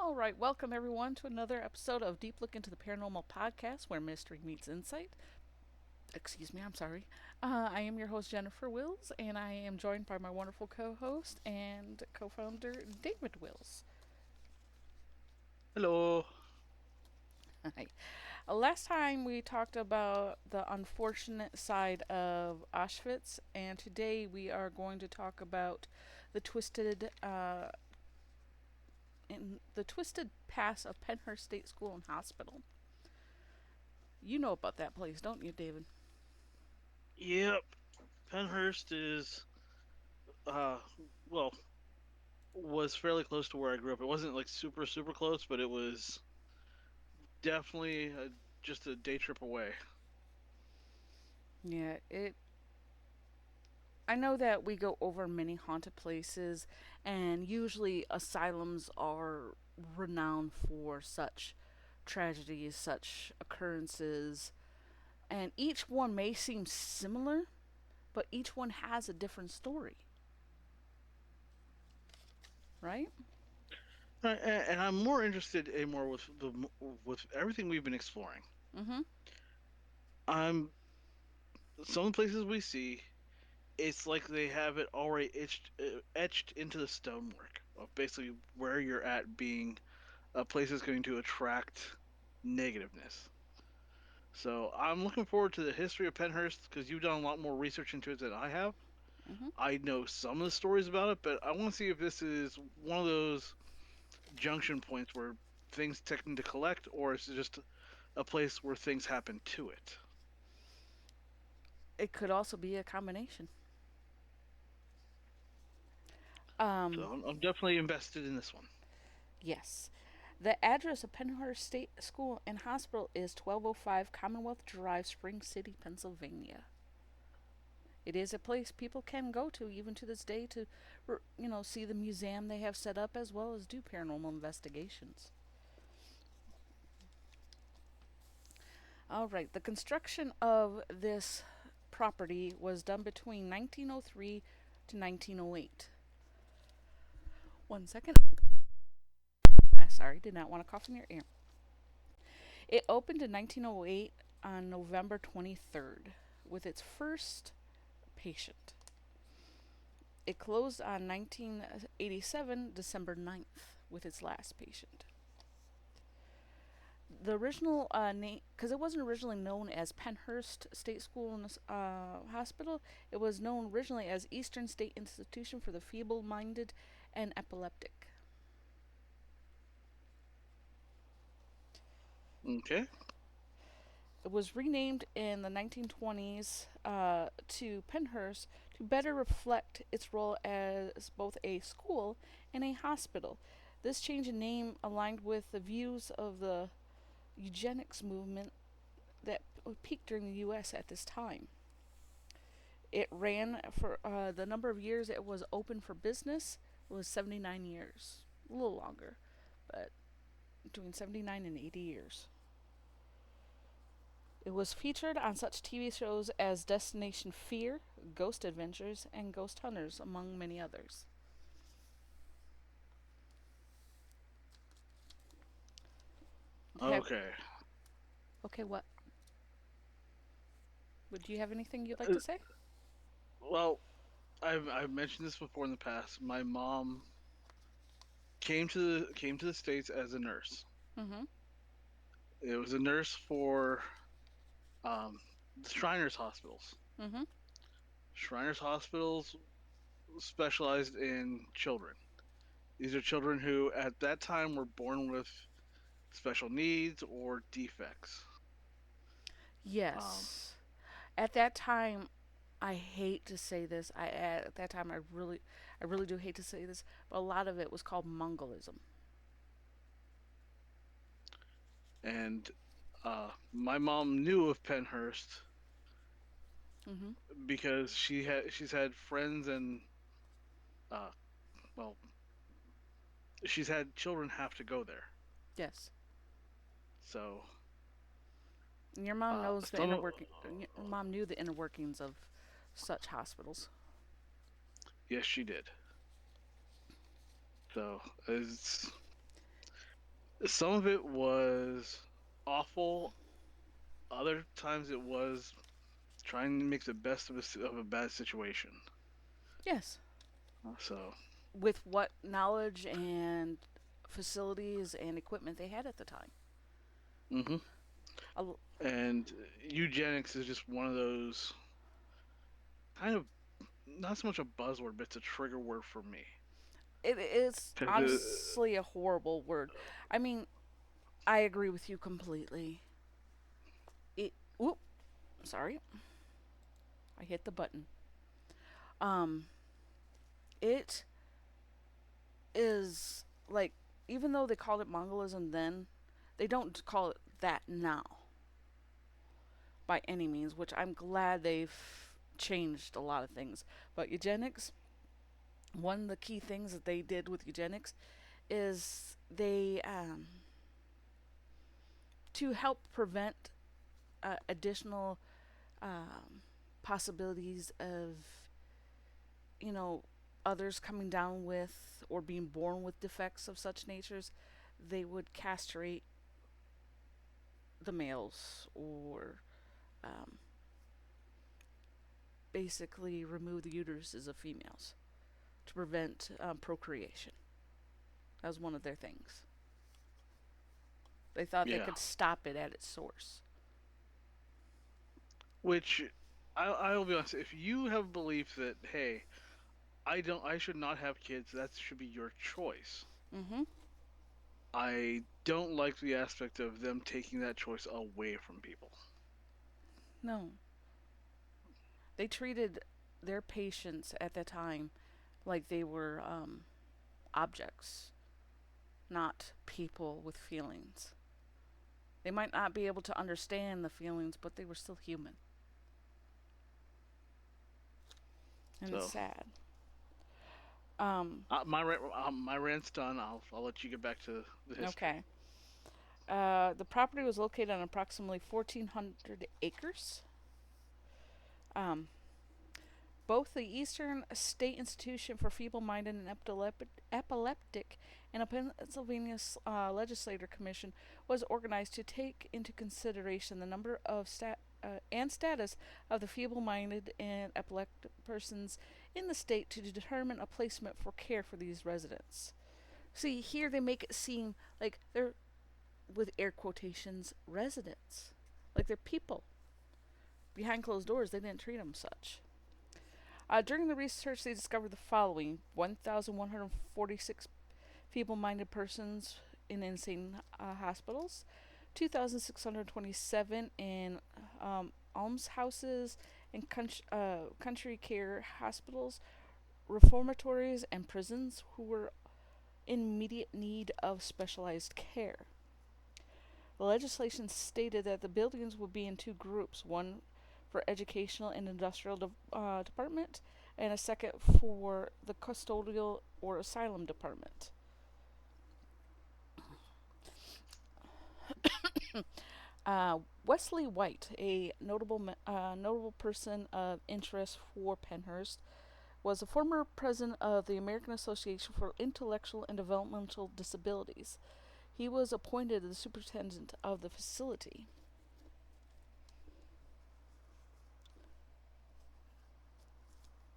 All right, welcome everyone to another episode of Deep Look into the Paranormal podcast where mystery meets insight. Excuse me, I'm sorry. I am your host, Jennifer Wills, and I am joined by my wonderful co host and co founder, David Wills. Hello. Hi. Last time we talked about the unfortunate side of Auschwitz, and today we are going to talk about the twisted, in the twisted past of Pennhurst State School and Hospital. You know about that place, don't you, David? Yep. Pennhurst is uh well was fairly close to where I grew up. It wasn't like super close, but it was definitely just a day trip away. Yeah, it. I know that we go over many haunted places, and usually asylums are renowned for such tragedies, such occurrences, and each one may seem similar, but each one has a different story, right? And I'm more interested in more with everything we've been exploring. Mm-hmm. I'm some of the places we see. It's like they have it already etched into the stonework of basically where you're at being a place is going to attract negativeness. So I'm looking forward to the history of Pennhurst because you've done a lot more research into it than I have. Mm-hmm. I know some of the stories about it, but I want to see if this is one of those junction points where things tend to collect, or is it just a place where things happen to it? It could also be a combination. So Um, I'm definitely invested in this one. yes. The address of Pennhurst State School and Hospital is 1205 Commonwealth Drive, Spring City, Pennsylvania. It is a place people can go to even to this day to, see the museum they have set up as well as do paranormal investigations. All right, the construction of this property was done between 1903 to 1908. One second. Sorry, did not want to cough in your ear. It opened in 1908 on November 23rd with its first patient. It closed on 1987, December 9th, with its last patient. The original name, because it wasn't originally known as Pennhurst State School and Hospital, it was known originally as Eastern State Institution for the Feeble-Minded and Epileptic. Okay. It was renamed in the 1920s to Pennhurst to better reflect its role as both a school and a hospital. This change in name aligned with the views of the eugenics movement that peaked during the U.S. at this time. It ran for the number of years it was open for business was 79 years, a little longer, but between 79 and 80 years. It was featured on such TV shows as Destination Fear, Ghost Adventures, and Ghost Hunters, among many others. Have Okay. Okay, what? Would you have anything you'd like Uh, to say? well, I've mentioned this before in the past. My mom came to the states as a nurse. Mm-hmm. It was a nurse for um, the Shriners hospitals. Mm-hmm. Shriners hospitals specialized in children. These are children who, at that time, were born with special needs or defects. Um, Yes. At that time, I hate to say this. At that time I really do hate to say this, but a lot of it was called Mongolism. and my mom knew of Pennhurst Mm-hmm. because she's had friends and uh, well, she's had children have to go there. Yes. So And your mom knows the some inner working. Your mom knew the inner workings of such hospitals. yes, she did. So it's Some of it was awful. Other times it was trying to make the best of a bad situation. Yes. So, With what knowledge and facilities and equipment they had at the time. hmm A- and eugenics is just one of those kind of not so much a buzzword, but it's a trigger word for me. It is 'Cause, honestly a horrible word. I mean, I agree with you completely. It. Oop. Sorry, I hit the button. Um, it is like, even though they called it Mongolism then, they don't call it that now by any means, which I'm glad they've changed a lot of things. But eugenics, one of the key things that they did with eugenics is they, to help prevent additional um, possibilities of, you know, others coming down with or being born with defects of such natures, they would castrate the males or um, basically remove the uteruses of females to prevent procreation. That was one of their things. They thought they yeah, could stop it at its source. which I'll be honest. If you have a belief that hey, I should not have kids, that should be your choice. Mm-hmm. I don't like the aspect of them taking that choice away from people. No, they treated their patients at that time like they were objects, not people with feelings. They might not be able to understand the feelings, but they were still human. And it's So sad. Um, my rant's done. I'll let you get back to the history. okay. The property was located on approximately 1,400 acres. Um, Both the Eastern State Institution for Feeble-Minded and Epileptic and a Pennsylvania Legislature Commission was organized to take into consideration the number of and status of the feeble-minded and epileptic persons in the state to determine a placement for care for these residents. See, here they make it seem like they're, with air quotations, residents. Like they're people. Behind closed doors, they didn't treat them such. During the research, they discovered the following: 1,146 feeble minded persons in insane hospitals, 2,627 in almshouses and country care hospitals, reformatories, and prisons who were in immediate need of specialized care. The legislation stated that the buildings would be in two groups: one for educational and industrial department, and a second for the custodial or asylum department. Wesley White, a notable person of interest for Pennhurst, was a former president of the American Association for Intellectual and Developmental Disabilities. He was appointed the superintendent of the facility.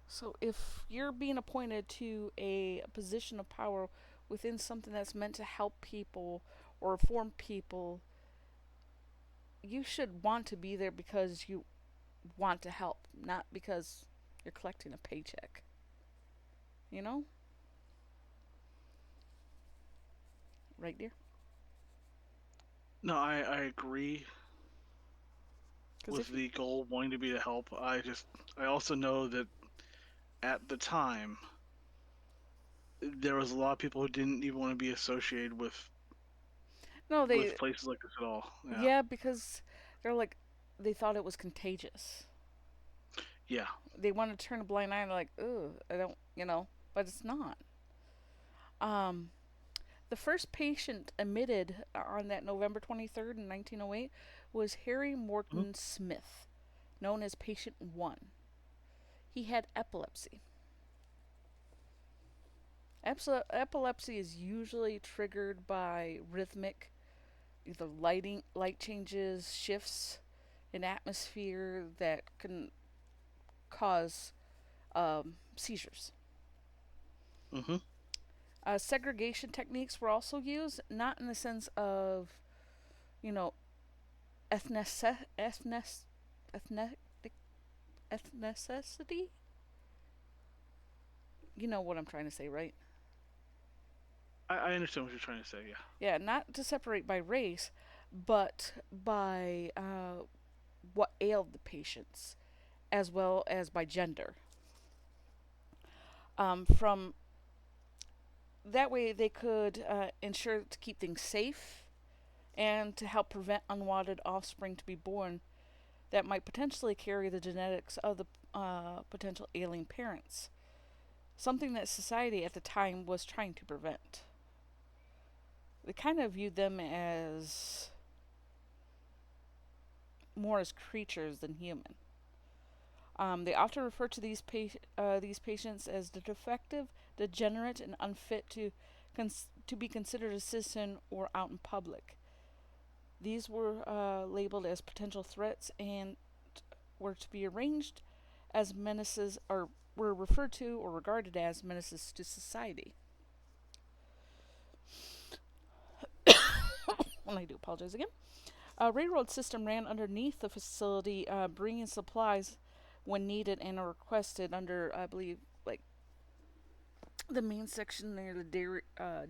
So, if you're being appointed to a position of power within something that's meant to help people or reform people, you should want to be there because you want to help, not because you're collecting a paycheck. You know? Right, dear? No, I agree Because with if you. the goal wanting to be to help. I also know that at the time there was a lot of people who didn't even want to be associated No, they. with places like this at all. Yeah, Yeah, because they're like. They thought it was contagious. yeah. They want to turn a blind eye and they're like, ugh, I don't, but it's not. Um, The first patient admitted on that November 23rd, 1908, was Harry Mhm. Morton Smith, known as Patient 1. He had epilepsy. Epilepsy is usually triggered by rhythmic, either light changes, shifts in atmosphere that can cause seizures. Mm-hmm. Segregation techniques were also used, not in the sense of, you know, ethnic, ethnic, ethnicity. You know what I'm trying to say, right? I understand what you're trying to say. Yeah. Yeah, not to separate by race, but by what ailed the patients, as well as by gender. From that way, they could ensure to keep things safe and to help prevent unwanted offspring to be born that might potentially carry the genetics of the potential ailing parents. Something that society at the time was trying to prevent. They kind of viewed them as more as creatures than human. They often refer to these patients as the defective, degenerate, and unfit to be considered a citizen or out in public. These were labeled as potential threats and were to be arranged as menaces, or were referred to or regarded as menaces to society. And I do apologize again. A railroad system ran underneath the facility, bringing supplies when needed and requested under, I believe, like the main section near the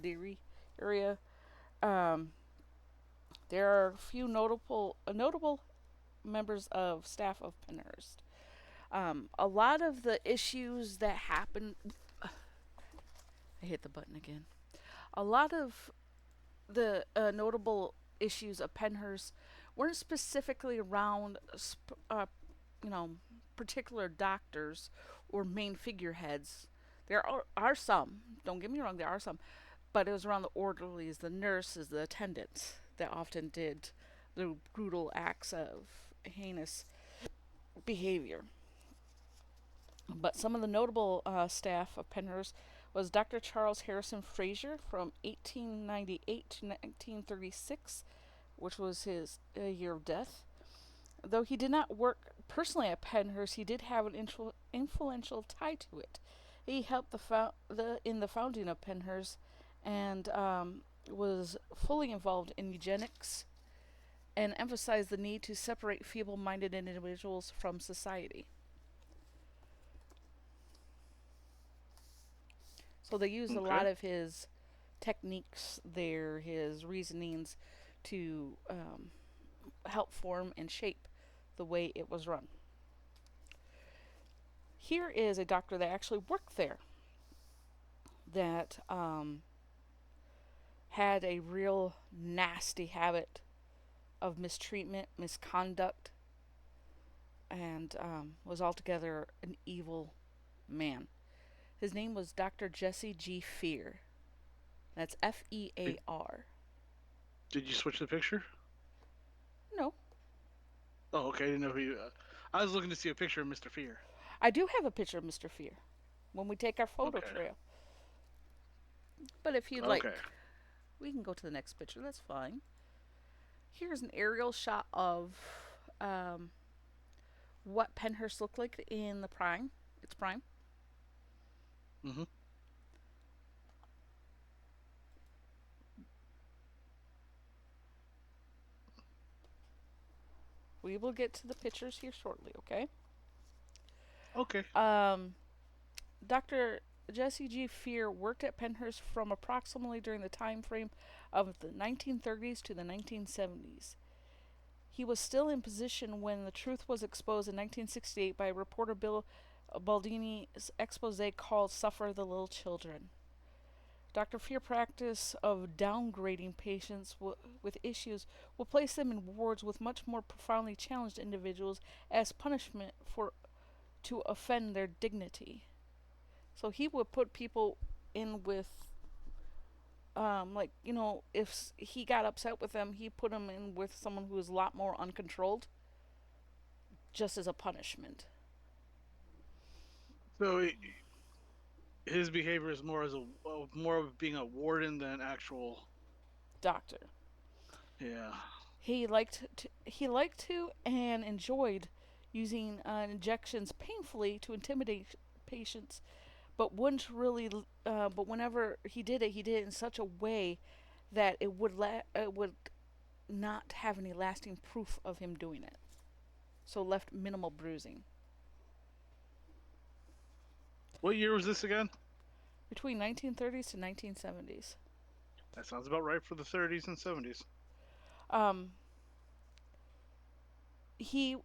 dairy area. Um, there are a few notable members of staff of Pennhurst. A lot of the issues that happened, I hit the button again. A lot of the notable issues of Pennhurst weren't specifically around, you know, particular doctors or main figureheads. There are some. Don't get me wrong. There are some, but it was around the orderlies, the nurses, the attendants that often did the brutal acts of heinous behavior. But some of the notable staff of Pennhurst was Dr. Charles Harrison Fraser from 1898 to 1936, which was his year of death. Though he did not work personally at Pennhurst, he did have an influential tie to it. He helped in the founding of Pennhurst and was fully involved in eugenics and emphasized the need to separate feeble-minded individuals from society. So they used a Okay. lot of his techniques there, his reasonings, to help form and shape the way it was run. Here is a doctor that actually worked there that had a real nasty habit of mistreatment, misconduct, and was altogether an evil man. His name was Dr. Jesse G. Fear. That's Did, Fear. did you switch the picture? No, Oh, okay. I didn't know who you. I was looking to see a picture of Mr. Fear. I do have a picture of Mr. Fear when we take our photo Okay. trail. But if you'd Okay. like, we can go to the next picture. That's fine. Here's an aerial shot of um, what Pennhurst looked like in the prime. Its prime. Mm-hmm. We will get to the pictures here shortly. Okay. Okay. Um, Dr. Jesse G. Fear worked at Pennhurst from approximately during the time frame of the 1930s to the 1970s. He was still in position when the truth was exposed in 1968 by reporter Bill Baldini's expose called Suffer the Little Children. Dr. Fear's practice of downgrading patients with issues will place them in wards with much more profoundly challenged individuals as punishment for to offend their dignity. So he would put people in with, like, if he got upset with them, he put them in with someone who was a lot more uncontrolled, just as a punishment. So his behavior is more as a more of being a warden than actual. doctor. Yeah. He liked to and enjoyed using injections painfully to intimidate patients, but wouldn't really. But whenever he did it in such a way that it would not have any lasting proof of him doing it. So left minimal bruising. What year was this again? Between 1930s to 1970s. That sounds about right for the 30s and 70s. Um, he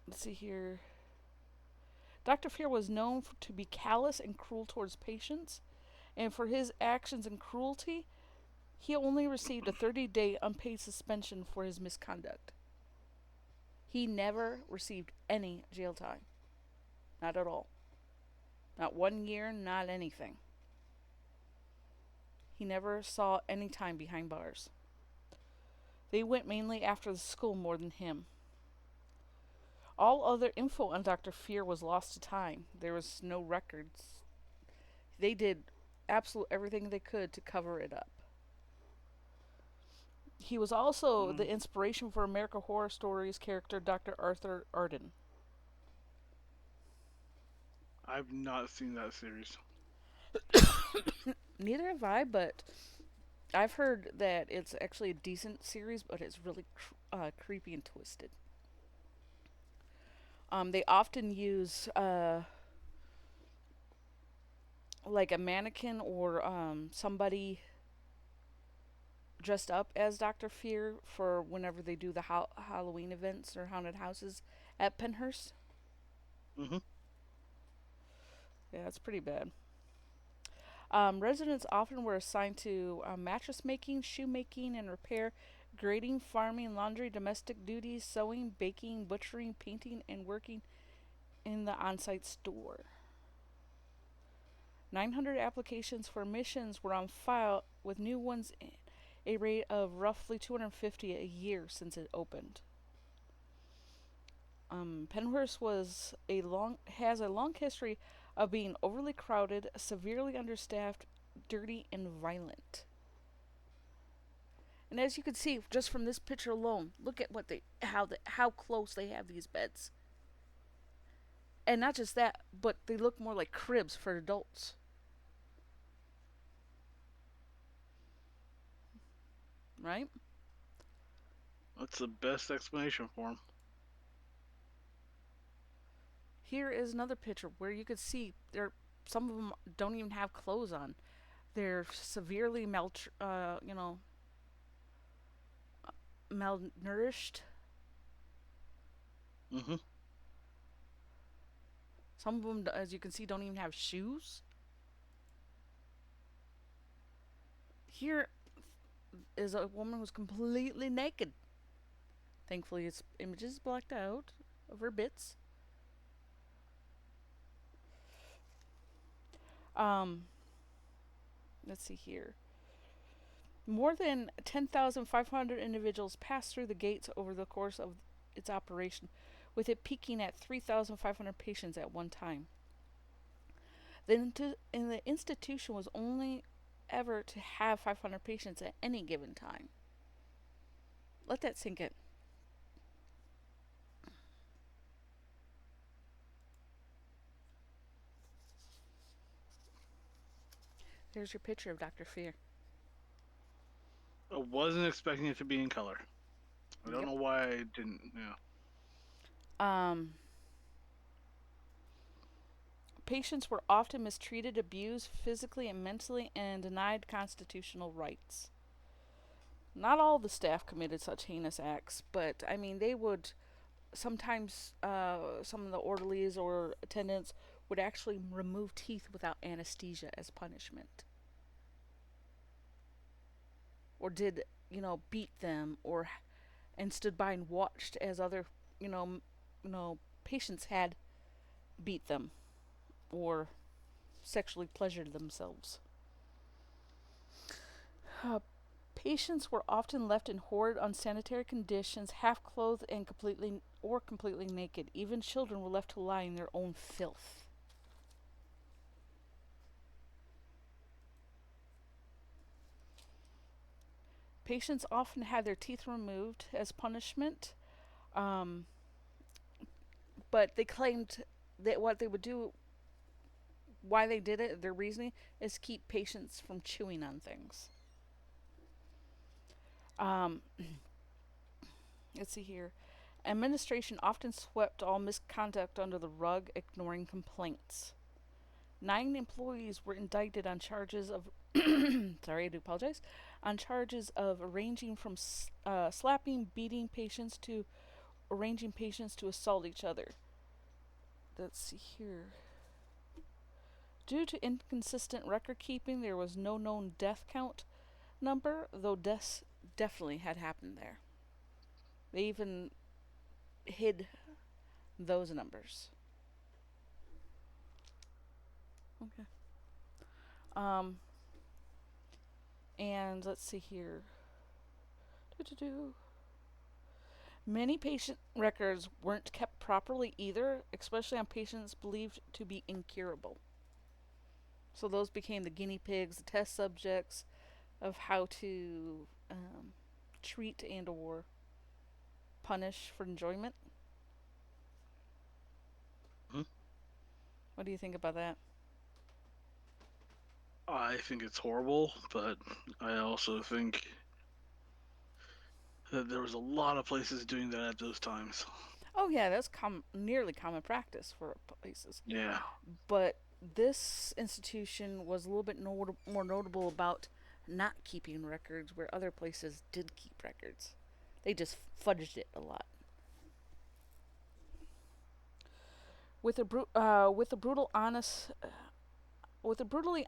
let's see here. Dr. Fear was known to be callous and cruel towards patients, and for his actions and cruelty, he only received a 30-day unpaid suspension for his misconduct. He never received any jail time. Not at all. Not 1 year, not anything. He never saw any time behind bars. They went mainly after the school more than him. All other info on Dr. Fear was lost to time. There was no records. They did absolute everything they could to cover it up. He was also Mm. the inspiration for American Horror Stories character Dr. Arthur Arden. I've not seen that series. Neither have I, but I've heard that it's actually a decent series, but it's really creepy and twisted. They often use like a mannequin or somebody dressed up as Dr. Fear for whenever they do the Halloween events or haunted houses at Pennhurst. Hmm. Yeah, it's pretty bad. Residents often were assigned to mattress making, shoemaking and repair, grading, farming, laundry, domestic duties, sewing, baking, butchering, painting, and working in the on site store. 900 applications for admissions were on file, with new ones in a rate of roughly 250 a year since it opened. Pennhurst has a long history of being overly crowded, severely understaffed, dirty, and violent. And as you can see just from this picture alone, look at how close they have these beds. And not just that, but they look more like cribs for adults. Right? That's the best explanation for him. Here is another picture where you could see some of them don't even have clothes on. They're severely malnourished. Hmm. Some of them, as you can see, don't even have shoes. Here is a woman who's completely naked. Thankfully, its image is blacked out of her bits. Um, let's see here. More than 10,500 individuals passed through the gates over the course of its operation, with it peaking at 3,500 patients at one time. The institution was only ever to have 500 patients at any given time. Let that sink in. There's your picture of Dr. Fear. I wasn't expecting it to be in color. I don't Yep. know why I didn't. Yeah. Um, Patients were often mistreated, abused physically and mentally, and denied constitutional rights. Not all the staff committed such heinous acts, but I mean, they would sometimes, some of the orderlies or attendants would actually remove teeth without anesthesia as punishment. Or did, beat them, or and stood by and watched as other, you know, patients had beat them or sexually pleasured themselves. Uh, Patients were often left in horrid, unsanitary conditions, half clothed and completely naked. Even children were left to lie in their own filth. Patients often had their teeth removed as punishment, um, but they claimed that what they would do, why they did it, their reasoning is keep patients from chewing on things. Um, let's see here. Administration often swept all misconduct under the rug, ignoring complaints. 9 employees were indicted on charges of sorry, I do apologize, on charges of arranging from slapping, beating patients to arranging patients to assault each other. Let's see here. Due to inconsistent record keeping, there was no known death count number, though deaths definitely had happened there. They even hid those numbers. Okay. Um, and let's see here. Doo-doo-doo. Many patient records weren't kept properly either, especially on patients believed to be incurable. So those became the guinea pigs, the test subjects of how to treat and or punish for enjoyment. Hmm? What do you think about that? I think it's horrible, but I also think that there was a lot of places doing that at those times. Oh yeah, that's nearly common practice for places. Yeah. But this institution was a little bit more notable about not keeping records where other places did keep records. They just fudged it a lot. With a brutally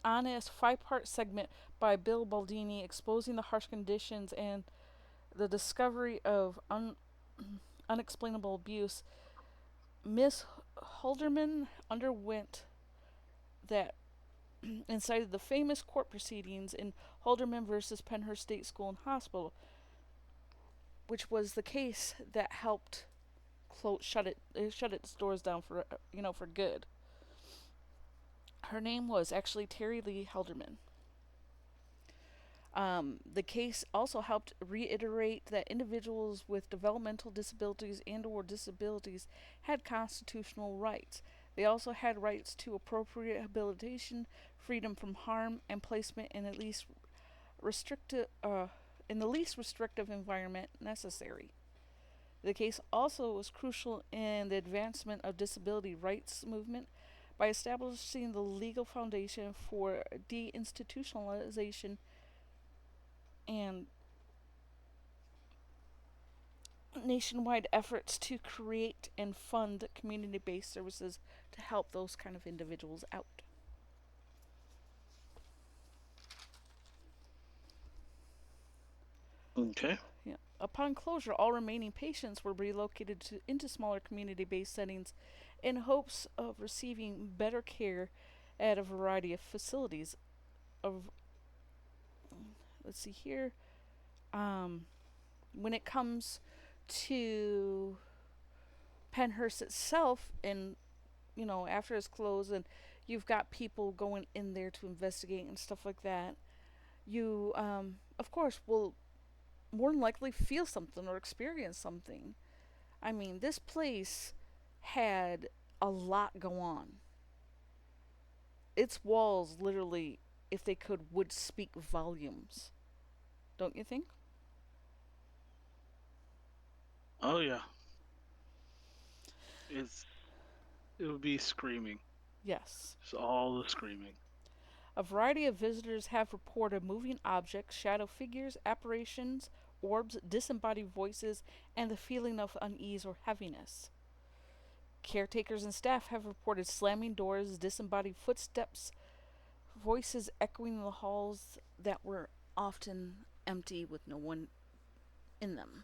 honest 5-part segment by Bill Baldini exposing the harsh conditions and the discovery of unexplainable abuse, Miss Halderman underwent that incited the famous court proceedings in Halderman versus Pennhurst State School and Hospital, which was the case that helped shut its doors down for for good. Her name was actually Terry Lee Halderman. The case also helped reiterate that individuals with developmental disabilities and/or disabilities had constitutional rights. They also had rights to appropriate rehabilitation, freedom from harm, and placement in at least restrictive, in the least restrictive environment necessary. The case also was crucial in the advancement of disability rights movement by establishing the legal foundation for deinstitutionalization and nationwide efforts to create and fund community based services to help those kind of individuals out. Okay. Yeah. Upon closure, all remaining patients were relocated into smaller community based settings in hopes of receiving better care at a variety of facilities. Of let's see here, um, when it comes to Pennhurst itself, and after it's closed, and you've got people going in there to investigate and stuff like that, you of course will more than likely feel something or experience something. I mean, this place had a lot go on. Its walls literally, if they could, would speak volumes. Don't you think? Oh yeah. It's it would be screaming. Yes. Just all the screaming. A variety of visitors have reported moving objects, shadow figures, apparitions, orbs, disembodied voices, and the feeling of unease or heaviness. Caretakers and staff have reported slamming doors, disembodied footsteps, voices echoing in the halls that were often empty with no one in them.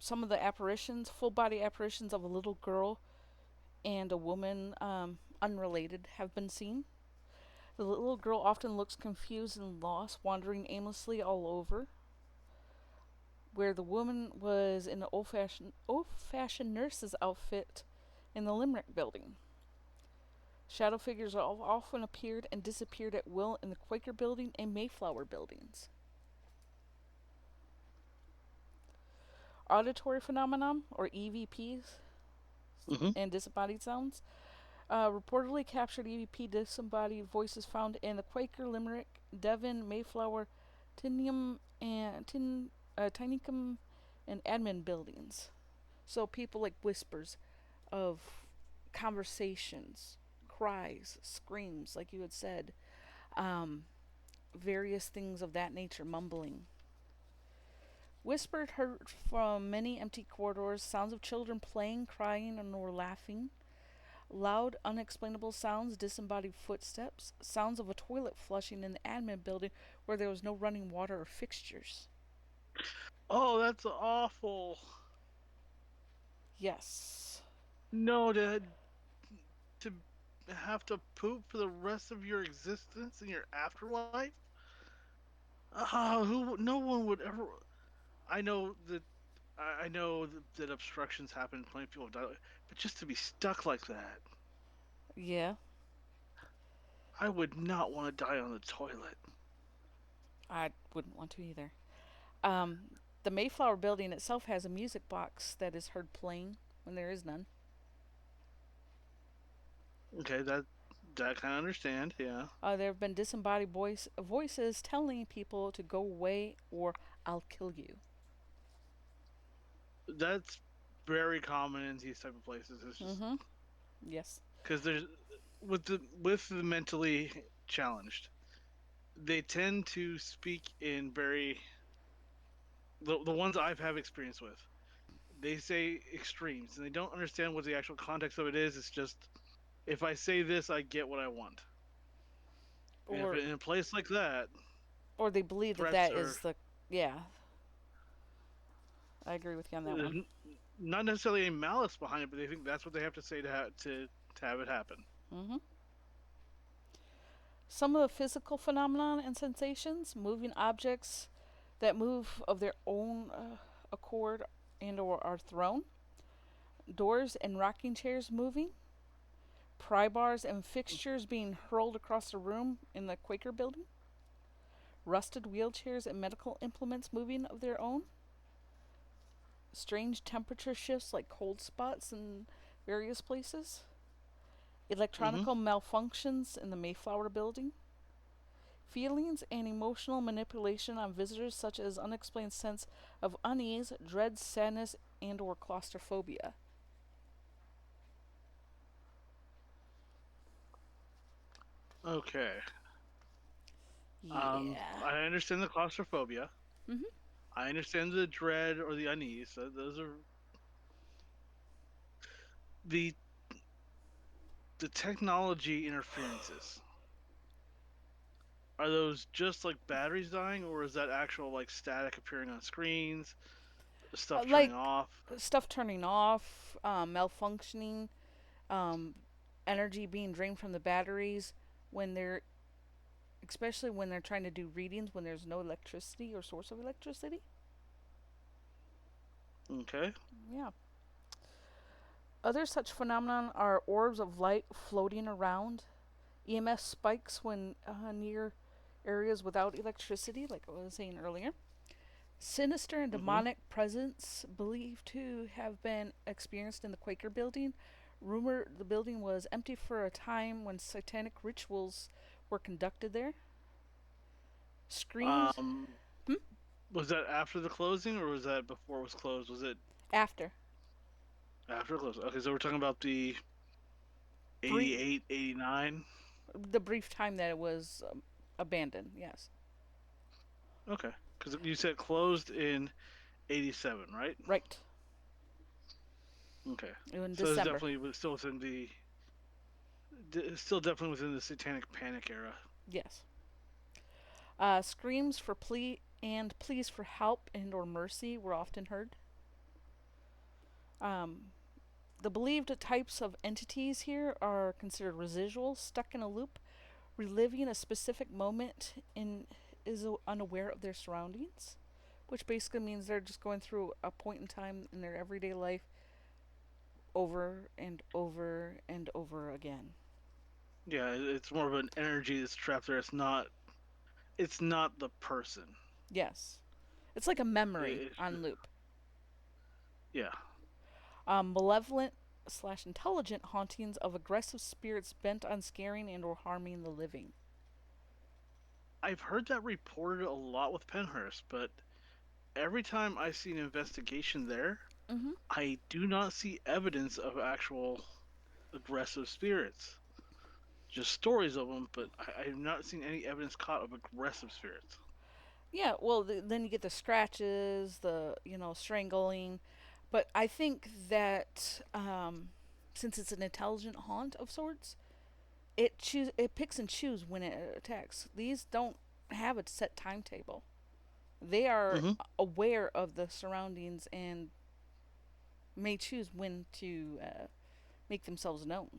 Some of the apparitions, full body apparitions of a little girl and a woman, unrelated, have been seen. The little girl often looks confused and lost, wandering aimlessly all over. Where the woman was in an old fashioned nurse's outfit in the Limerick building. Shadow figures often appeared and disappeared at will in the Quaker Building and Mayflower buildings. Auditory phenomenon, or EVPs, Hmm. and disembodied sounds. Reportedly captured EVP disembodied voices found in the Quaker, Limerick, Devon, Mayflower, Tinicum, and admin buildings. So people like whispers of conversations, cries, screams, like you had said, um, various things of that nature, mumbling. Whispered heard from many empty corridors, sounds of children playing, crying, or laughing. Loud, unexplainable sounds, disembodied footsteps, sounds of a toilet flushing in the admin building where there was no running water or fixtures. Oh, that's awful. Yes. No, to have to poop for the rest of your existence in your afterlife. Who? No one would ever. I know that. I know that obstructions happen. Plenty of people have died, but just to be stuck like that, Yeah, I would not want to die on the toilet. I wouldn't want to either. The Mayflower building itself has a music box that is heard playing when there is none. Okay, that kind of understand. Yeah, There have been disembodied voices telling people to go away or I'll kill you. that's very common in these type of places. It's just Mm-hmm. Yes. because there's with the mentally challenged, they tend to speak in very the ones I've have experience with. They say extremes, and they don't understand what the actual context of it is. It's just if I say this, I get what I want. And if Or in a place like that, or they believe that threats that are is the yeah. I agree with you on that there's one. not necessarily a malice behind it, but they think that's what they have to say to have it happen. Mm-hmm. Some of the physical phenomenon and sensations, moving objects that move of their own accord and or are thrown, doors and rocking chairs moving, pry bars and fixtures being hurled across the room in the Quaker building, rusted wheelchairs and medical implements moving of their own, strange temperature shifts like cold spots in various places, Hmm. electronical malfunctions in the Mayflower building, feelings and emotional manipulation on visitors such as unexplained sense of unease, dread, sadness, and or claustrophobia. Okay. Yeah. I understand the claustrophobia. Mhm. I understand the dread or the unease. Those are the the technology interferences. Are those just like batteries dying, or is that actual like static appearing on screens, stuff turning Like off? stuff turning off, malfunctioning, um, energy being drained from the batteries when they're, especially when they're trying to do readings when there's no electricity or source of electricity. Okay. Yeah. Other such phenomenon are orbs of light floating around, EMS spikes when near areas without electricity, like I was saying earlier. Sinister and Hmm. demonic presence believed to have been experienced in the Quaker building. Rumor the building was empty for a time when satanic rituals were conducted there. Screams. Um, Hmm? was that after the closing, or was that before it was closed? Was it After. after it closed? Okay, so we're talking about the Brief, 88, 89. the brief time that it was abandoned, yes. Okay, because you said closed in 87, right? Right. Okay, In so it's December. definitely still within still definitely within the satanic panic era. Yes. Screams for plea and pleas for help and or mercy were often heard. Um, the believed types of entities here are considered residual, stuck in a loop, reliving a specific moment and is unaware of their surroundings, which basically means they're just going through a point in time in their everyday life over and over and over again. Yeah, it's more of an energy that's trapped there. It's not the person. Yes. It's like a memory It's on loop. yeah. Malevolent slash intelligent hauntings of aggressive spirits bent on scaring and or harming the living. I've heard that reported a lot with Pennhurst, but every time I see an investigation there, Mm-hmm. I do not see evidence of actual aggressive spirits. Just stories of them, but I have not seen any evidence caught of aggressive spirits. Yeah, well, then you get the scratches, the, strangling. But I think that since it's an intelligent haunt of sorts, it picks and chooses when it attacks. These don't have a set timetable. They are Mm-hmm. aware of the surroundings and may choose when to make themselves known.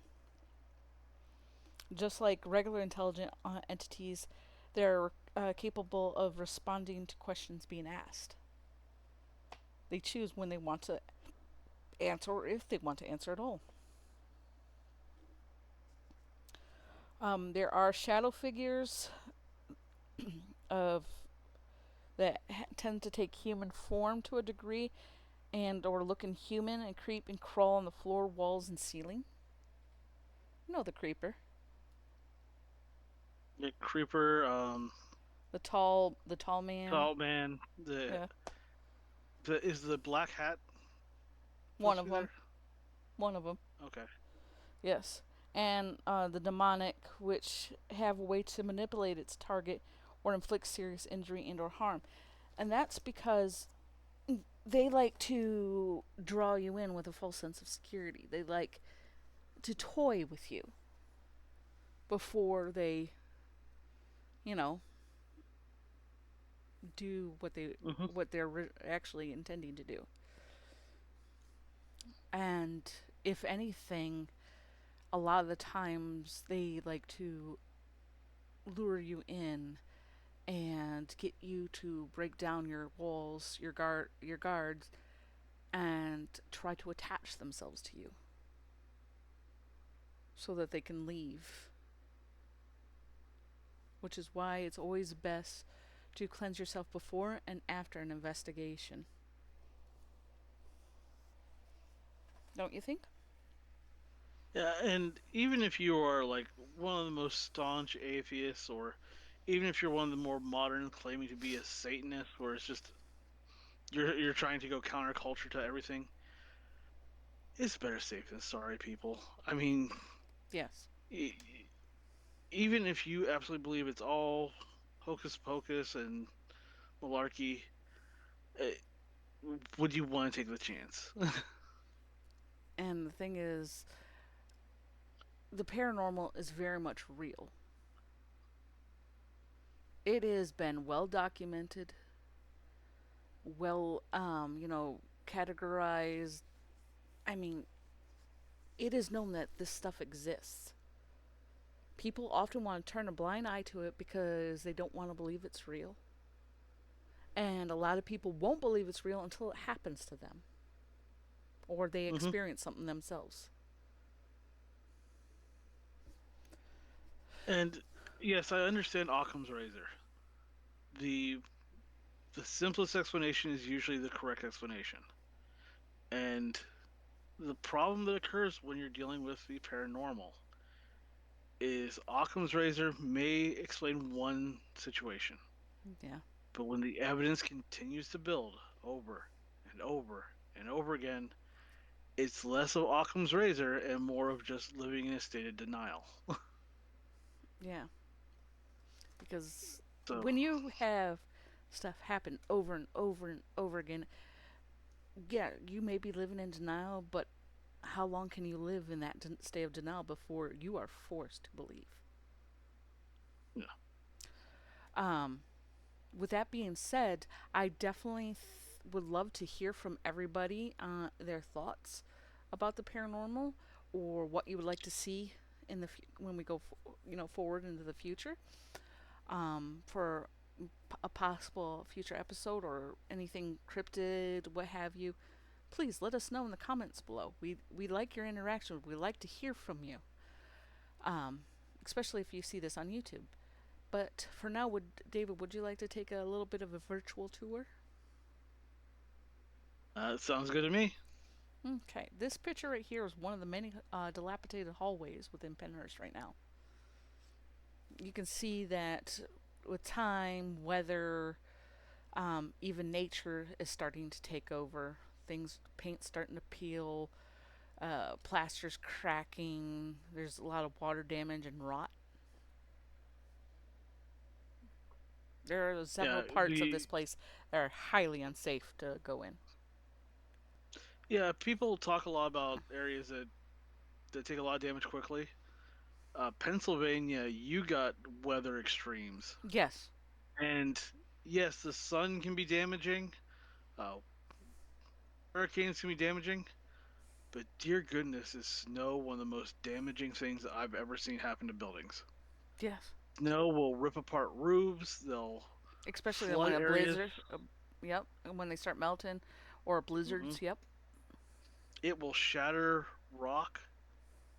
Just like regular intelligent entities, they're capable of responding to questions being asked. They choose when they want to answer or if they want to answer at all. There are shadow figures of that tend to take human form to a degree and or look inhuman and creep and crawl on the floor, walls, and ceiling. You know the creeper, The creeper, the tall man. tall man, Yeah, the is the black hat one supposed to of be them. there? One of them. Okay. Yes, and the demonic, which have a way to manipulate its target or inflict serious injury and or harm, and that's because they like to draw you in with a false sense of security. They like to toy with you before they, you know, do Mm-hmm. what they're actually intending to do. And if anything, a lot of the times they like to lure you in and get you to break down your walls, your guards, and try to attach themselves to you so that they can leave. Which is why it's always best to cleanse yourself before and after an investigation. Don't you think? Yeah, and even if you are like one of the most staunch atheists, or even if you're one of the more modern claiming to be a Satanist, where it's just you're trying to go counterculture to everything, it's better safe than sorry, people. I mean, Yes. e- even if you absolutely believe it's all hocus pocus and malarkey, eh, would you want to take the chance? And the thing is, the paranormal is very much real. It has been well documented, well, categorized. I mean, it is known that this stuff exists. People often want to turn a blind eye to it because they don't want to believe it's real. And a lot of people won't believe it's real until it happens to them or they Hmm. experience something themselves. And yes, I understand Occam's razor. The the simplest explanation is usually the correct explanation. And the problem that occurs when you're dealing with the paranormal is Occam's razor may explain one situation, Yeah. but when the evidence continues to build over and over and over again, it's less of Occam's razor and more of just living in a state of denial. Yeah. Because So, when you have stuff happen over and over and over again, yeah, you may be living in denial, but how long can you live in that state of denial before you are forced to believe? yeah. Um, with that being said, I definitely would love to hear from everybody their thoughts about the paranormal or what you would like to see in the when we go forward into the future for a possible future episode or anything cryptid, what have you. Please let us know in the comments below. We like your interaction. We like to hear from you. Um, especially if you see this on YouTube. But for now, would you like to take a little bit of a virtual tour? Sounds good to me. Okay, this picture right here is one of the many dilapidated hallways within Pennhurst right now. You can see that with time, weather, even nature is starting to take over. Things, paint starting to peel, plaster's cracking. There's a lot of water damage and rot. There are several Yeah, parts of this the place that are highly unsafe to go in. yeah people talk a lot about areas that take a lot of damage quickly. Pennsylvania, you got weather extremes, Yes, and yes, the sun can be damaging. Uh, Hurricanes can be damaging, but dear goodness, is snow one of the most damaging things that I've ever seen happen to buildings. yes. Snow will rip apart roofs. They'll Especially when flood a areas. blizzard, yep, and when they start melting, or Hmm. blizzards, yep. It will shatter rock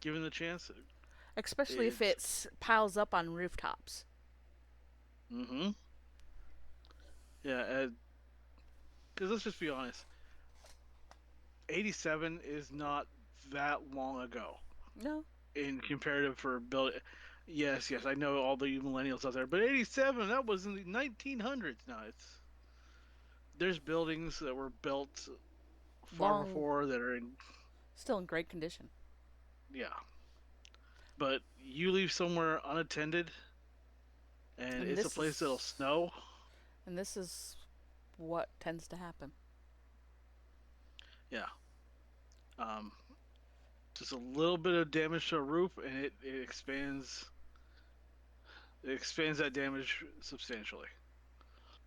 given the chance. Especially if It's it piles up on rooftops. hmm yeah. Because let's just be honest, 87 is not that long ago No, in comparative for building. Yes, yes, I know all the millennials out there, but 87, that was in the 1900s. No, there's buildings that were built far long, before that are in, still in great condition. yeah. But you leave somewhere unattended and And it's a this place that'll is, snow. and this is what tends to happen. Yeah. Um, just a little bit of damage to a roof and it expands that damage substantially.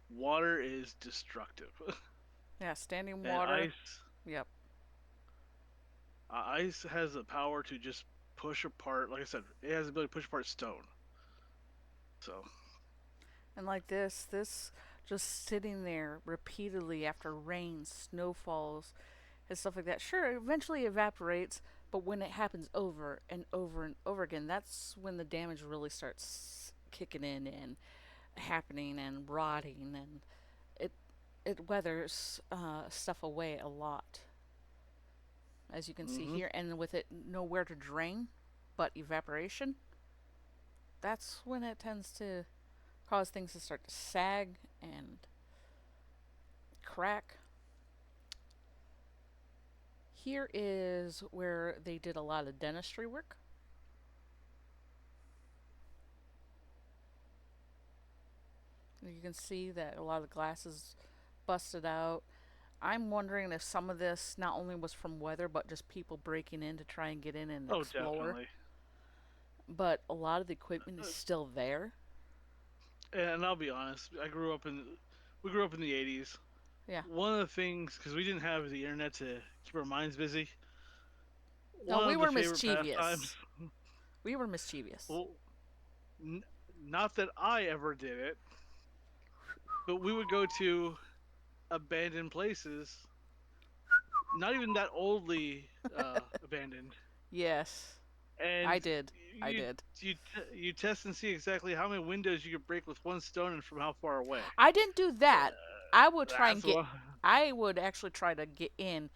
Water is destructive. Yeah, standing And water. Yep. ice has the power to just push apart. Like I said, it has the ability to push apart stone. So, And like this just sitting there repeatedly after rain, snowfalls, and stuff like that. Sure, it eventually evaporates, but when it happens over and over again, that's when the damage really starts kicking in and happening and rotting, and it it weathers stuff away a lot, as you can see hmm here. And with it nowhere to drain, but evaporation, that's when it tends to cause things to start to sag and crack. Here is where they did a lot of dentistry work. You can see that a lot of the glass is busted out. I'm wondering if some of this not only was from weather, but just people breaking in to try and get in and oh, explore. definitely. But a lot of the equipment is Uh, still there. And I'll be honest, we grew up in the 80s. Yeah. One of the things, because we didn't have the internet to keep our minds busy, No, one we of the were favorite pastimes, mischievous. We were mischievous. well, n- not that I ever did it, but we would go to abandoned places, not even that oldly abandoned, Yes, I and did. I you did. you test and see exactly how many windows you could break with one stone and from how far away. I didn't do that. I would try and That's get. what. I would actually try to get in.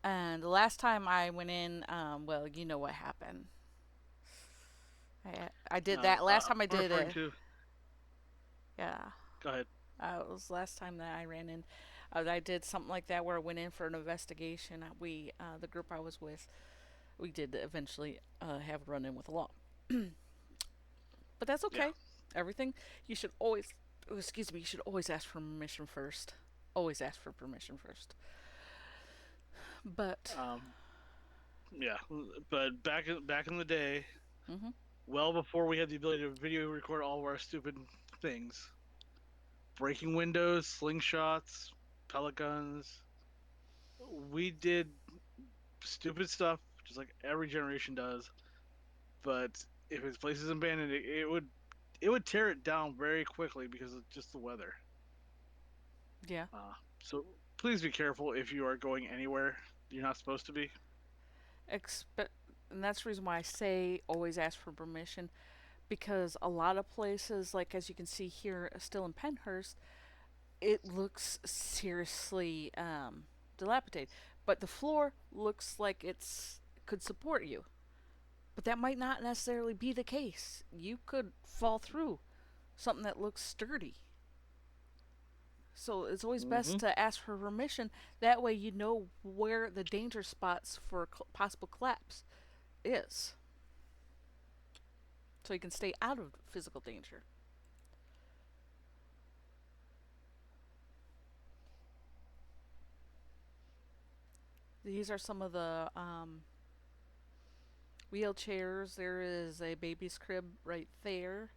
And the last time I went in, well, you know what happened. I did that last time I I'm did referring it. to. Yeah, Go ahead. it was last time that I ran in. I did something like that where I went in for an investigation. We, the group I was with, we did eventually have a run in with a law, but that's Yeah. okay. Everything you should always, oh, excuse me, you should always ask for permission first. Always ask for permission first. But, Um. Yeah. But back in the day, mm-hmm. well before we had the ability to video record all of our stupid things, breaking windows, slingshots, pellet guns, we did stupid stuff just like every generation does. But if its place is abandoned, it would tear it down very quickly because of just the weather. Yeah. So please be careful if you are going anywhere you're not supposed to be. Expe- And that's the reason why I say always ask for permission, because a lot of places, like as you can see here, still in Pennhurst, it looks seriously dilapidated. But the floor looks like it's could support you. But that might not necessarily be the case. You could fall through something that looks sturdy. So it's always Mm-hmm. best to ask for permission. That way you know where the danger spots for possible collapse is. So you can stay out of physical danger. These are some of the wheelchairs. There is a baby's crib right there.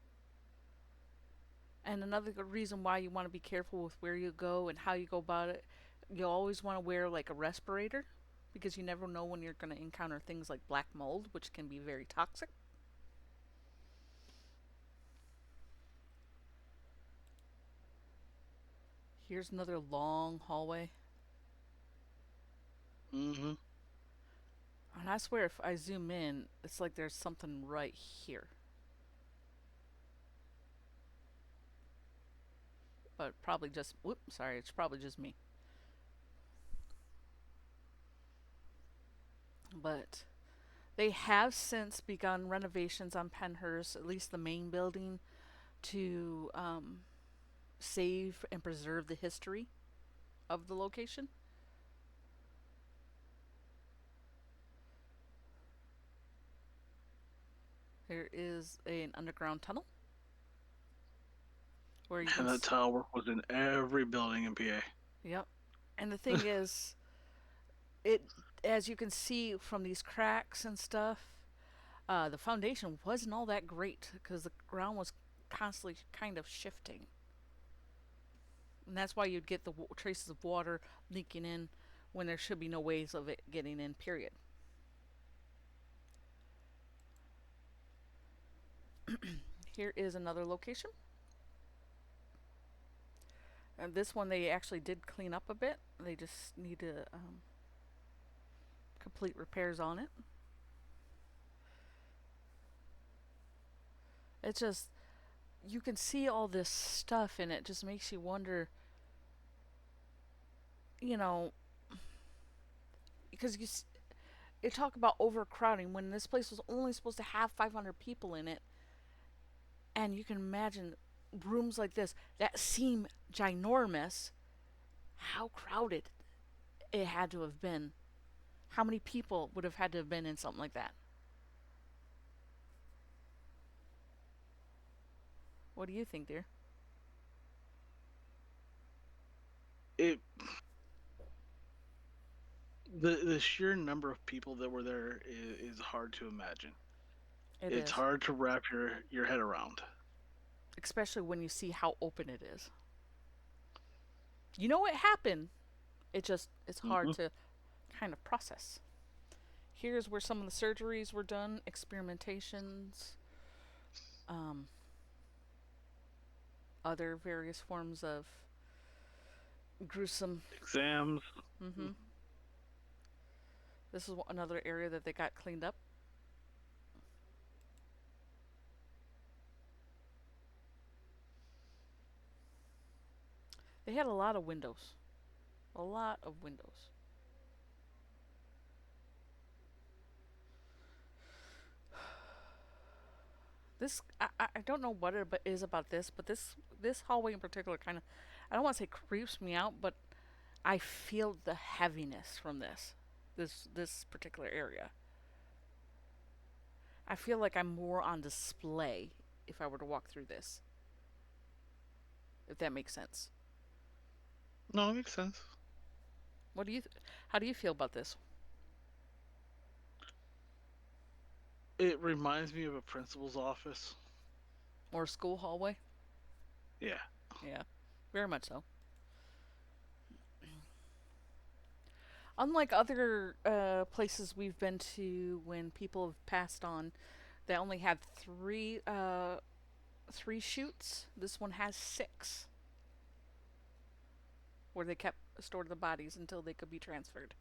And another good reason why you want to be careful with where you go and how you go about it, you always want to wear like a respirator, because you never know when you're going to encounter things like black mold, which can be very toxic. Here's another long hallway. Mm-hmm. And I swear, if I zoom in, it's like there's something right here. But probably just, whoop, sorry, it's probably just me. But they have since begun renovations on Pennhurst, at least the main building, to save and preserve the history of the location. There is an underground tunnel where you can. And that tower was in every building in PA. Yep. And the thing is, it as you can see from these cracks and stuff, the foundation wasn't all that great because the ground was constantly kind of shifting, and that's why you'd get the traces of water leaking in when there should be no ways of it getting in. Period. Here is another location. And this one they actually did clean up a bit. They just need to complete repairs on it. It's just you can see all this stuff and it just makes you wonder, you know, because you talk about overcrowding when this place was only supposed to have 500 people in it, and you can imagine rooms like this that seem ginormous, how crowded it had to have been. How many people would have had to have been in something like that? What do you think, dear? It the sheer number of people that were there is hard to imagine. It It's is. hard to wrap your head around. Especially when you see how open it is. You know it happened. It's hard Mm-hmm. to kind of process. Here's where some of the surgeries were done, experimentations, um, other various forms of gruesome. Exams. Mm-hmm. This is another area that they got cleaned up. They had a lot of windows. A lot of windows. This I don't know what it is about this, but this hallway in particular kind of, I don't want to say creeps me out, but I feel the heaviness from this particular area. I feel like I'm more on display if I were to walk through this, if that makes sense. No, it makes sense. What do you how do you feel about this? It reminds me of a principal's office. Or a school hallway? Yeah. Yeah. Very much so. Unlike other places we've been to when people have passed on, they only had three chutes. This one has six, where they kept stored the bodies until they could be transferred.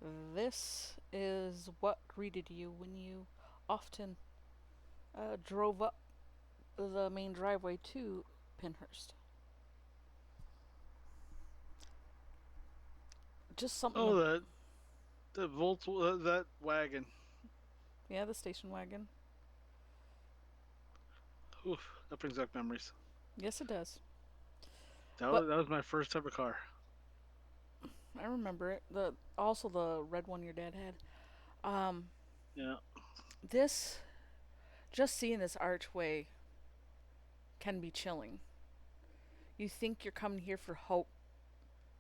This is what greeted you when you often drove up the main driveway to Pennhurst. Just something Oh, to. that that wagon. Yeah, the station wagon. Oof, that brings back memories. Yes, it does. That But was my first type of car. I remember it. The also the red one your dad had. Um, Yeah. this just seeing this archway can be chilling. You think you're coming here for hope,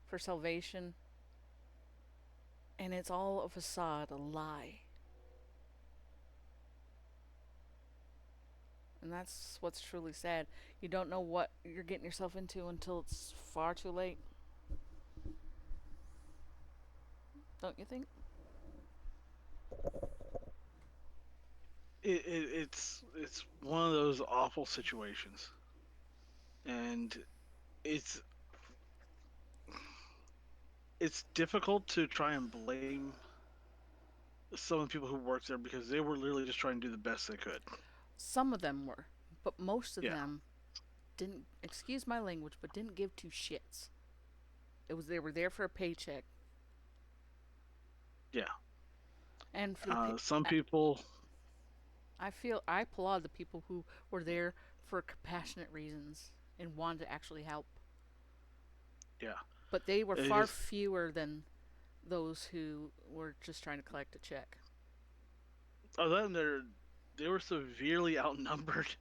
for salvation, and it's all a facade, a lie. And that's what's truly sad. You don't know what you're getting yourself into until it's far too late. Don't you think? It's one of those awful situations, and it's it's difficult to try and blame some of the people who worked there because they were literally just trying to do the best they could. Some of them were, but most of Yeah, them didn't, excuse my language, but didn't give two shits. It was they were there for a paycheck. yeah. And for the Some people, I feel I applaud the people who were there for compassionate reasons and wanted to actually help. yeah, But they were they far just fewer than those who were just trying to collect a check. other than they were severely outnumbered.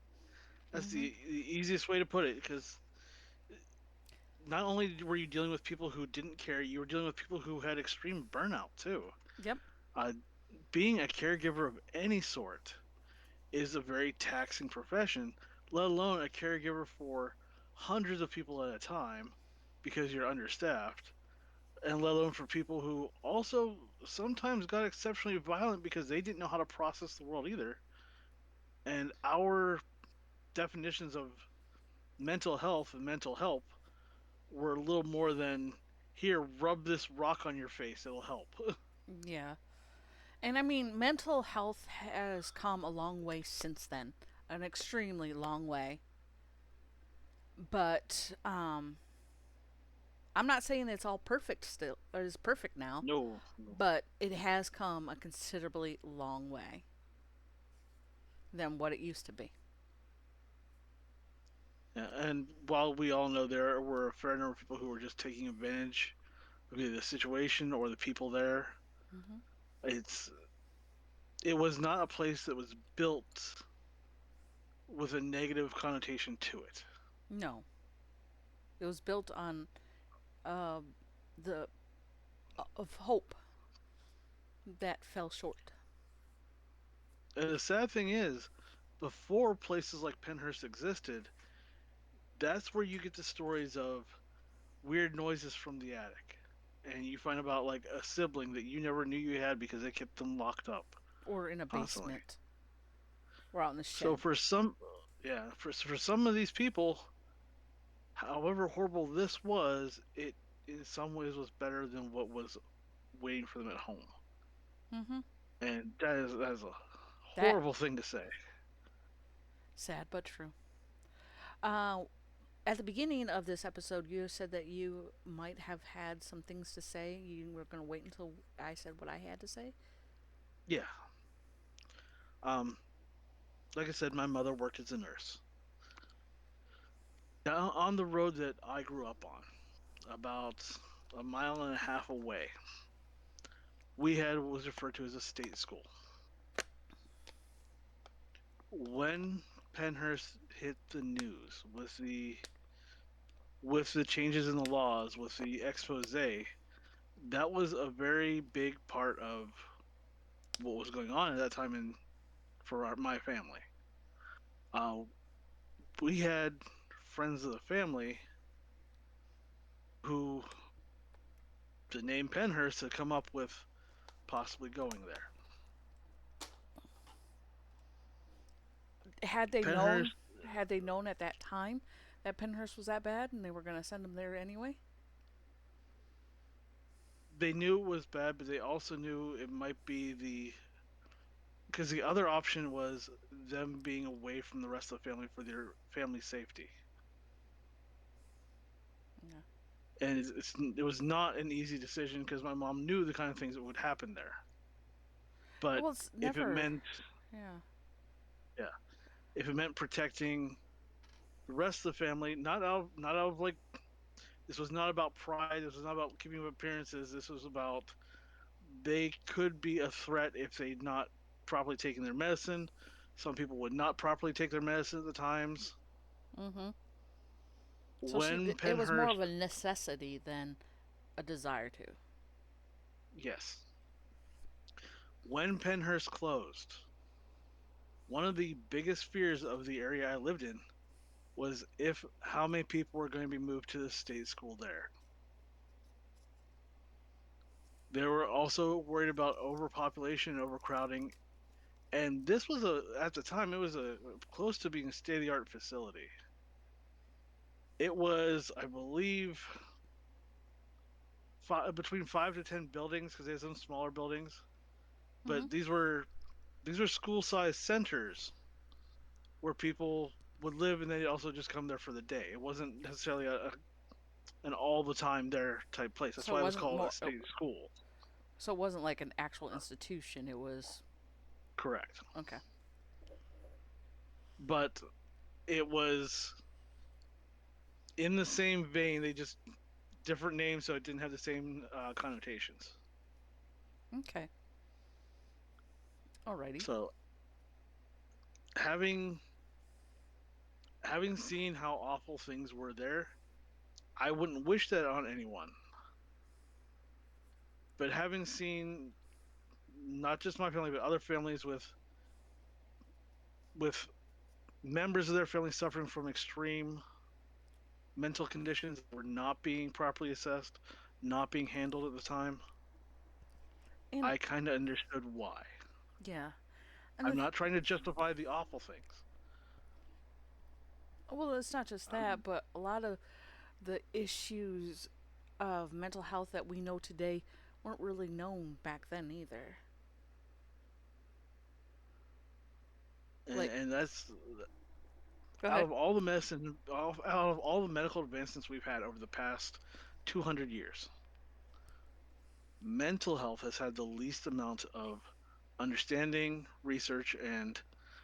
That's Mhm. the easiest way to put it because not only were you dealing with people who didn't care, you were dealing with people who had extreme burnout too. Yep. Uh, Being a caregiver of any sort is a very taxing profession, let alone a caregiver for hundreds of people at a time because you're understaffed, and let alone for people who also sometimes got exceptionally violent because they didn't know how to process the world either. And our definitions of mental health and mental help were a little more than here, rub this rock on your face, it'll help. Yeah. And I mean, mental health has come a long way since then. An extremely long way. But I'm not saying it's all perfect still, or is perfect now, No, no. but it has come a considerably long way than what it used to be. Yeah, and while we all know there were a fair number of people who were just taking advantage of either the situation or the people there, Hmm. it's it was not a place that was built with a negative connotation to it. No, it was built on uh, the of hope that fell short. And the sad thing is, before places like Pennhurst existed, that's where you get the stories of weird noises from the attic. And you find about like a sibling that you never knew you had because they kept them locked up Or in a constantly. basement, or out in the So shed. for some, yeah, for some of these people, however horrible this was, it in some ways was better than what was waiting for them at home. Hmm. And that is a That horrible thing to say. sad but true. Uh, at the beginning of this episode, you said that you might have had some things to say. You were going to wait until I said what I had to say. Yeah. Um, like I said, my mother worked as a nurse. Down on the road that I grew up on, about a mile and a half away, we had what was referred to as a state school. When Pennhurst hit the news with the changes in the laws, with the expose, that was a very big part of what was going on at that time in for my family. Uh, we had friends of the family who the name Pennhurst had come up with possibly going there. Had they known, Pennhurst, had they known at that time that Pennhurst was that bad and they were going to send him there anyway? they knew it was bad, but they also knew it might be because the other option was them being away from the rest of the family for their family safety. Yeah. And it was not an easy decision because my mom knew the kind of things that would happen there. But Well, it's if it never. meant, Yeah. yeah, if it meant protecting the rest of the family, not out of like, this was not about pride. This was not about keeping up appearances. This was about they could be a threat if they not properly taking their medicine. Some people would not properly take their medicine at the times. Mm-hmm. So When it was more of Pennhurst, a necessity than a desire to. yes, when Pennhurst closed, one of the biggest fears of the area I lived in was if how many people were going to be moved to the state school there. They were also worried about overpopulation and overcrowding, and this was at the time it was a close to being a state of the art facility. It was, I believe, between 5 to 10 buildings because there's some smaller buildings, Mm-hmm. but these were school sized centers where people would live and they also just come there for the day. It wasn't necessarily an all the time there type place. That's So it why it was wasn't called a more. state school. So it wasn't like an actual institution. It was Correct. okay. But it was in the same vein. They just different names, so it didn't have the same connotations. Okay. Alrighty. So having having seen how awful things were there, I wouldn't wish that on anyone. But having seen not just my family, but other families with members of their family suffering from extreme mental conditions that were not being properly assessed, not being handled at the time, And I kind of understood why. yeah. And I'm not trying to justify the awful things. well, it's not just that, Um, but a lot of the issues of mental health that we know today weren't really known back then either. Like, and that's go out ahead. of all the medicine, out of all the medical advancements we've had over the past 200 years, mental health has had the least amount of understanding, research, and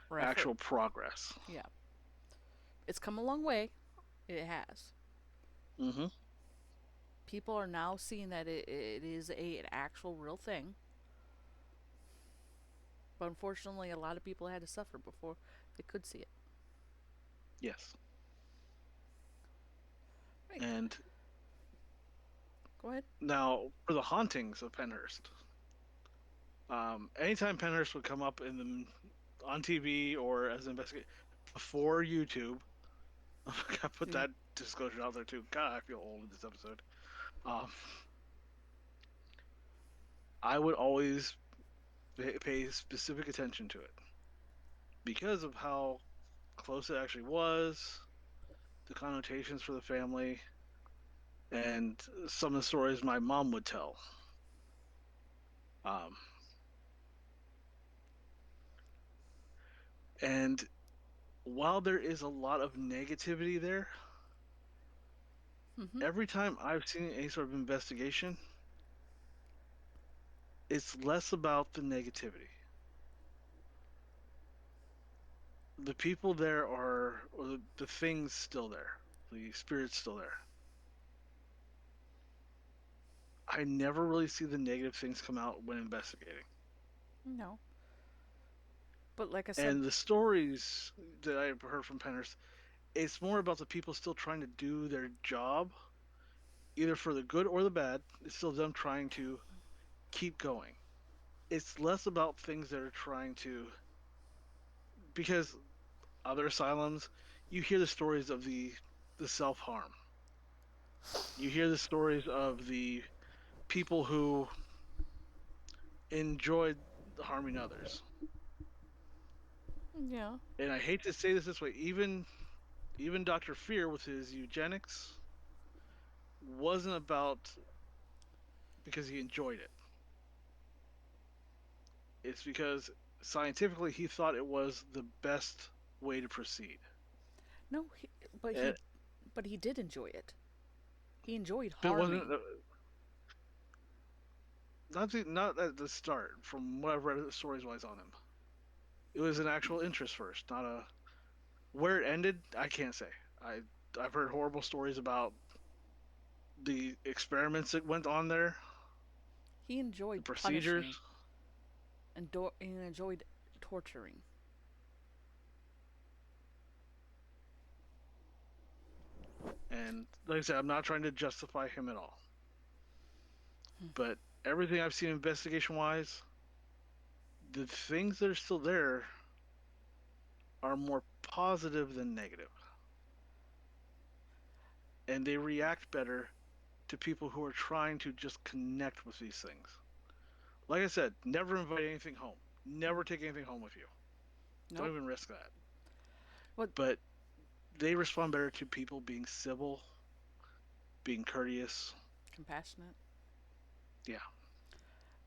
For effort. actual progress. Yeah. It's come a long way. It has. Hmm. People are now seeing that it is an actual real thing. But unfortunately, a lot of people had to suffer before they could see it. Yes. Right. And Go ahead. now for the hauntings of Pennhurst, anytime Pennhurst would come up on TV or as an investigation before YouTube, I put Yeah. that disclosure out there too. God, I feel old in this episode. Um, I would always pay specific attention to it because of how close it actually was, the connotations for the family, and some of the stories my mom would tell. Um, and while there is a lot of negativity there, Mm-hmm. every time I've seen any sort of investigation, it's less about the negativity. The people there or the things still there, the spirits still there. I never really see the negative things come out when investigating. No. But like I said, And the stories that I've heard from Pennhurst, it's more about the people still trying to do their job, either for the good or the bad. It's still them trying to keep going. It's less about things that are trying to, because other asylums, you hear the stories of the self harm. You hear the stories of the people who enjoyed harming others. yeah. And I hate to say this way, even Dr. Fear with his eugenics wasn't about because he enjoyed it. It's because scientifically he thought it was the best way to proceed. No, but It, he did enjoy it. He enjoyed but it wasn't harming. not at the start. From what I've read stories wise on him, it was an actual interest first, not a where it ended. I can't say. I've heard horrible stories about the experiments that went on there, He the enjoyed procedures, punishing and he enjoyed torturing. and like I said, I'm not trying to justify him at all. Hmm. But everything I've seen investigation wise, the things that are still there are more positive than negative, and they react better to people who are trying to just connect with these things. Like I said, never invite anything home. Never take anything home with you. Don't Nope. even risk that. But But they respond better to people being civil, being courteous. compassionate. Yeah.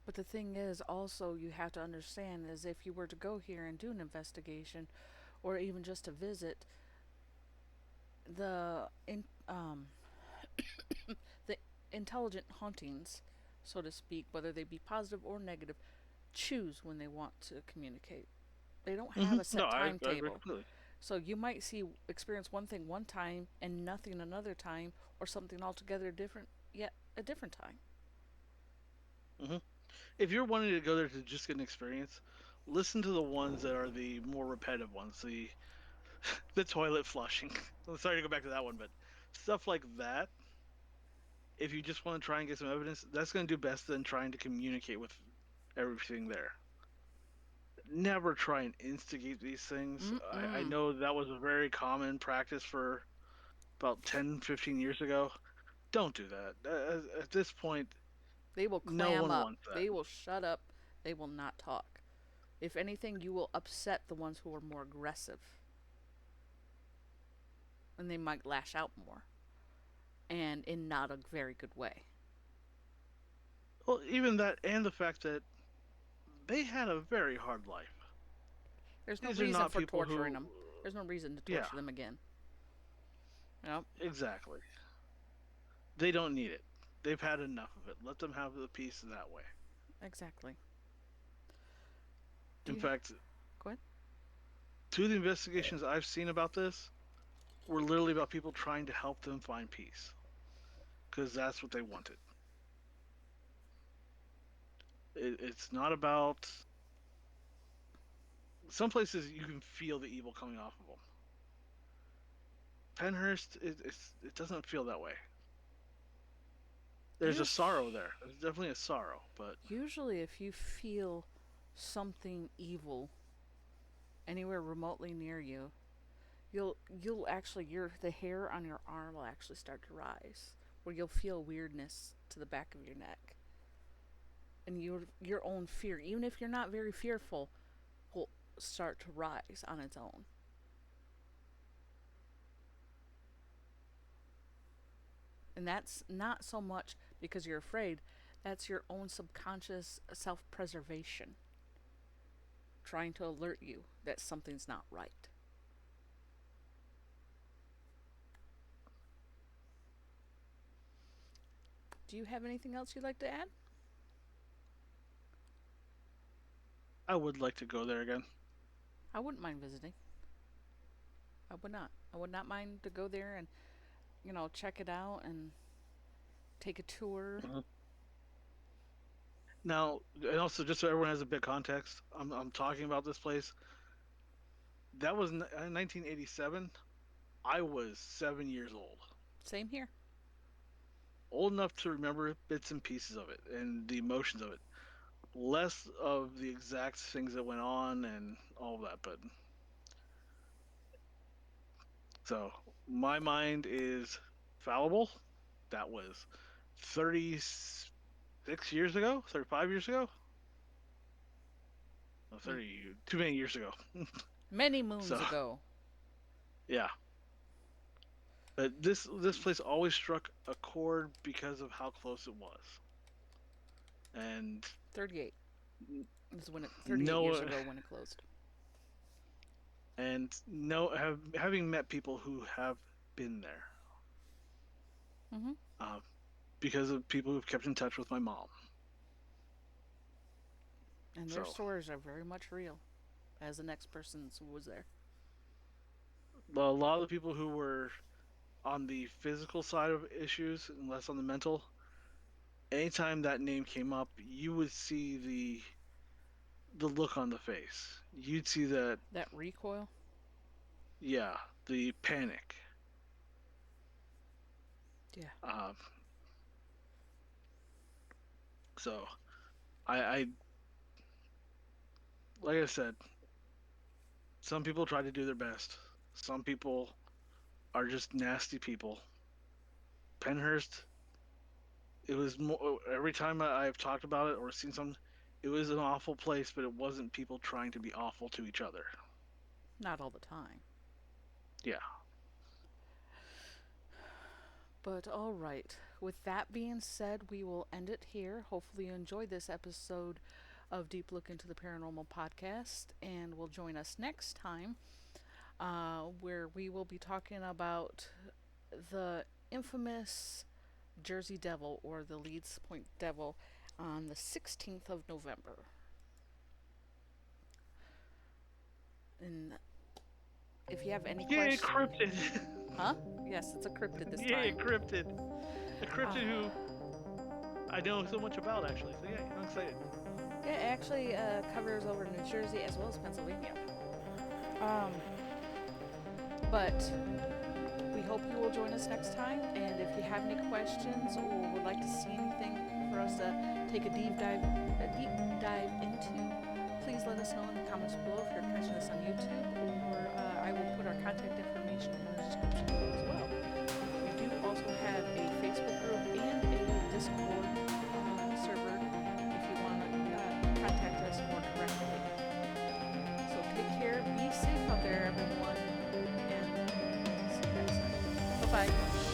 But the thing is, also, you have to understand is if you were to go here and do an investigation, or even just a visit, the the intelligent hauntings, so to speak, whether they be positive or negative, choose when they want to communicate. They don't have a No, set I agree timetable. completely. So you might experience one thing one time and nothing another time, or something altogether different yet a different time. hmm If you're wanting to go there to just get an experience, listen to the ones that are the more repetitive ones. The toilet flushing. Sorry to go back to that one, but stuff like that. If you just want to try and get some evidence, that's going to do best than trying to communicate with everything there. Never try and instigate these things. I Mm-mm. know that was a very common practice for about 10, 15 years ago. Don't do that. At this point, They will no clam one up. wants that. They will shut up. They will not talk. If anything, you will upset the ones who are more aggressive, and they might lash out more, and in not a very good way. Well, even that, and the fact that they had a very hard life. There's no These are reason not for people torturing who, them. There's no reason to yeah, torture them again. Yep, exactly. They don't need it. They've had enough of it. Let them have the peace that way. exactly. Do In you ha- fact, go ahead? two of the investigations I've seen about this were literally about people trying to help them find peace because that's what they wanted. It's not about some places you can feel the evil coming off of them. Pennhurst, it doesn't feel that way. There's a sorrow there. There's definitely a sorrow, but Usually, if you feel something evil anywhere remotely near you, you'll actually the hair on your arm will actually start to rise, where you'll feel weirdness to the back of your neck, and your own fear, even if you're not very fearful, will start to rise on its own. And that's not so much because you're afraid, that's your own subconscious self preservation trying to alert you that something's not right. Do you have anything else you'd like to add? I would like to go there again. I wouldn't mind visiting. I would not. I would not mind to go there and, check it out and take a tour. Mhm. Now, and also just so everyone has a bit of context, I'm talking about this place. That was 1987. I was 7 years old, Same here. old enough to remember bits and pieces of it and the emotions of it. Less of the exact things that went on and all of that, but so my mind is fallible. That was 36 years ago, 35 years ago, no, Mm. 30 too many years ago. Many moons So ago. yeah, but this place always struck a chord because of how close it was. and 38 is when 38 years no, ago when it closed. and no, having met people who have been there, Mm-hmm. uh, because of people who've kept in touch with my mom. And their So stories are very much real, as the next person who was there. a lot of the people who were on the physical side of issues and less on the mental, anytime that name came up, you would see the look on the face. You'd see that, That recoil? yeah, the panic. Yeah. Um, so I like I said, some people try to do their best. Some people are just nasty people. Pennhurst, it was more, every time I've talked about it or seen some, it was an awful place, but it wasn't people trying to be awful to each other. Not all the time. Yeah. But all right. With that being said, we will end it here. Hopefully, you enjoyed this episode of Deep Look into the Paranormal podcast, and will join us next time, where we will be talking about the infamous Jersey Devil, or the Leeds Point Devil, on the 16th of November. And if you have any Yay, questions, cryptid! huh? Yes, it's a cryptid this Yay, time. cryptid! A cryptid who Uh, I know so much about, actually. So yeah, I'm excited. it actually covers over New Jersey as well as Pennsylvania. Um, but we hope you will join us next time. And if you have any questions or would like to see anything for us to take a deep dive into, please let us know in the comments below if you're catching us on YouTube, or I will put our contact information in the description below as well. We do also have a Facebook group and a Discord server if you want to contact us more directly. So take care, be safe out there, everyone, and see you guys. Bye bye.